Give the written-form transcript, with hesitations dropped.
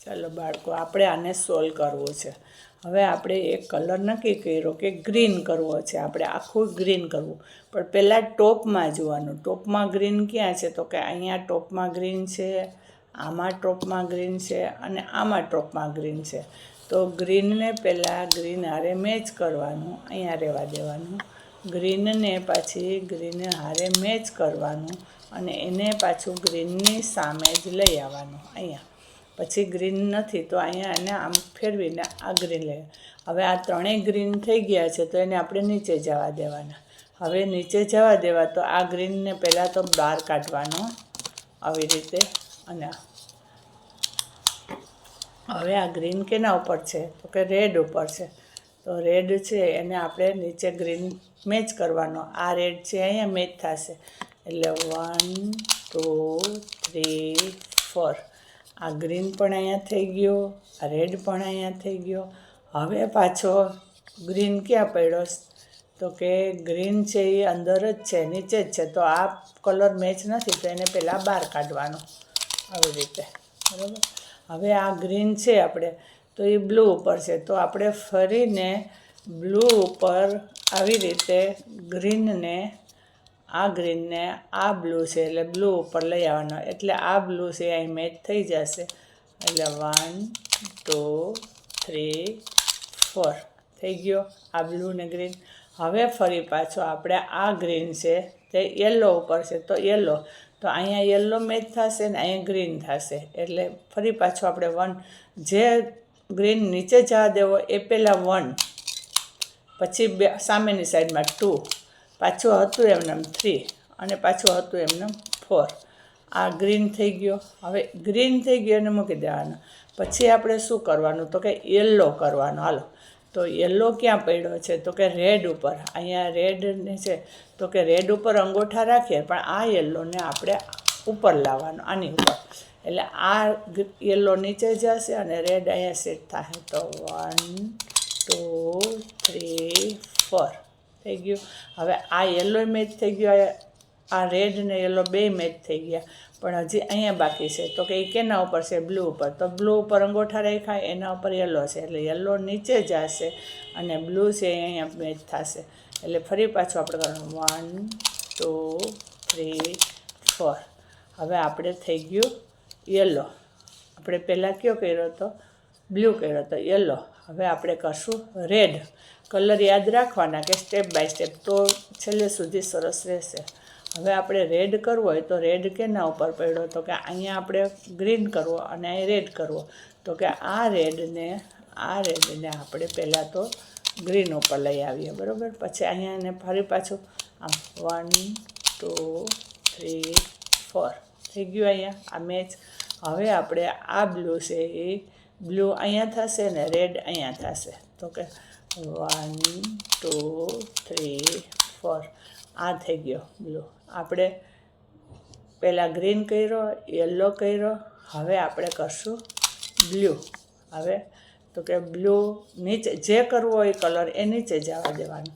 ચાલો બાળકો, આપણે આને સોલ્વ કરવું છે. હવે આપણે એક કલર નક્કી કર્યો કે ગ્રીન કરવો છે. આપણે આખું ગ્રીન કરવું, પણ પહેલાં ટોપમાં જોવાનું. ટોપમાં ગ્રીન ક્યાં છે? તો કે અહીંયા ટોપમાં ગ્રીન છે, આમાં ટોપમાં ગ્રીન છે અને આમાં ટોપમાં ગ્રીન છે. તો ગ્રીનને પહેલાં ગ્રીન હારે મેચ કરવાનું, અહીંયા રહેવા દેવાનું. ગ્રીનને પાછી ગ્રીન હારે મેચ કરવાનું અને એને પાછું ગ્રીનની સામે જ લઈ આવવાનું અહીંયા. પછી ગ્રીન નથી તો અહીંયા એને આમ ફેરવીને આ ગ્રીન લઈ. હવે આ ત્રણેય ગ્રીન થઈ ગયા છે તો એને આપણે નીચે જવા દેવાના. હવે નીચે જવા દેવા તો આ ગ્રીનને પહેલાં તો બહાર કાઢવાનો આવી રીતે. અને હવે આ ગ્રીન કેના ઉપર છે? તો કે રેડ ઉપર છે. તો રેડ છે એને આપણે નીચે ગ્રીન મેચ કરવાનો. આ રેડ છે અહીંયા મેચ થશે એટલે 1 2 3 4. આ ગ્રીન પણ અહીંયા થઈ ગયો, આ રેડ પણ અહીંયા થઈ ગયો. હવે પાછો ગ્રીન ક્યાં પડ્યો? તો કે ગ્રીન છે એ અંદર જ છે, નીચે જ છે. તો આ કલર મેચ નથી તો એને પહેલાં બહાર કાઢવાનો આવી રીતે, બરાબર. હવે આ ગ્રીન છે આપણે તો એ બ્લુ ઉપર છે. તો આપણે ફરીને બ્લુ ઉપર આવી રીતે ગ્રીનને આ બ્લુ છે એટલે બ્લુ ઉપર લઈ આવવાનો. એટલે આ બ્લુ છે અહીં મેચ થઈ જશે. એટલે 1 2 3 4 થઈ ગયો આ બ્લુ ને ગ્રીન. હવે ફરી પાછો આપણે આ ગ્રીન છે તે યલો ઉપર છે. તો યલો, તો અહીંયા યલો મેચ થશે ને અહીંયા ગ્રીન થશે. એટલે ફરી પાછું આપણે 1, જે ગ્રીન નીચે જવા દેવો એ પહેલાં 1, પછી સામેની સાઈડમાં 2, પાછું હતું એમને 3 અને પાછું હતું એમને 4. આ ગ્રીન થઈ ગયો. હવે ગ્રીન થઈ ગયો એને મૂકી દેવાનો. પછી આપણે શું કરવાનું? તો કે યલો કરવાનો. હાલો, તો યલો ક્યાં પડ્યો છે? તો કે રેડ ઉપર. અહીંયા રેડને છે તો કે રેડ ઉપર અંગૂઠા રાખીએ, પણ આ યલોને આપણે ઉપર લાવવાનો, આની ઉપર. એટલે આ યલો નીચે જશે અને રેડ અહીંયા સેટ થશે. તો 1 2 3 4 થઈ ગયું. હવે આ યલો મેચ થઈ ગયો, આ રેડ ને યલો બે મેચ થઈ ગયા, પણ હજી અહીંયા બાકી છે. તો કે એ કેના ઉપર છે? બ્લુ ઉપર. તો બ્લુ ઉપર અંગૂઠા રાખ્યા, એના ઉપર યલો છે એટલે યલો નીચે જશે અને બ્લુ છે અહીંયા મેચ થશે. એટલે ફરી પાછું આપણે કરવાનું 1 2 3 4. હવે આપણે થઈ ગયું યલો. આપણે પહેલાં કયો કર્યો હતો? બ્લુ કર્યો હતો. યલો. હવે આપણે કરશું રેડ. કલર યાદ રાખવાના કે સ્ટેપ બાય સ્ટેપ, તો છેલ્લે સુધી સરસ રહેશે. હવે આપણે રેડ કરવો હોય તો રેડ કેના ઉપર પડ્યો? તો કે અહીંયા આપણે ગ્રીન કરવો અને અહીં રેડ કરવો. તો કે આ રેડને આપણે પહેલાં તો ગ્રીન ઉપર લઈ આવીએ, બરાબર. પછી અહીંયા એને ફરી પાછું આમ 1 2 3 4 થઈ ગયું અહીંયા આ મેચ. હવે આપણે આ બ્લુ છે એ બ્લુ અહીંયા થશે ને રેડ અહીંયા થશે. તો કે 1 2 3 4 આ થઈ ગયો બ્લુ. આપણે પહેલાં ગ્રીન કર્યો, યલો કર્યો, હવે આપણે કરશું બ્લુ. હવે તો કે બ્લુ નીચે જે કરવો હોય કલર એ નીચે જવા દેવાનો.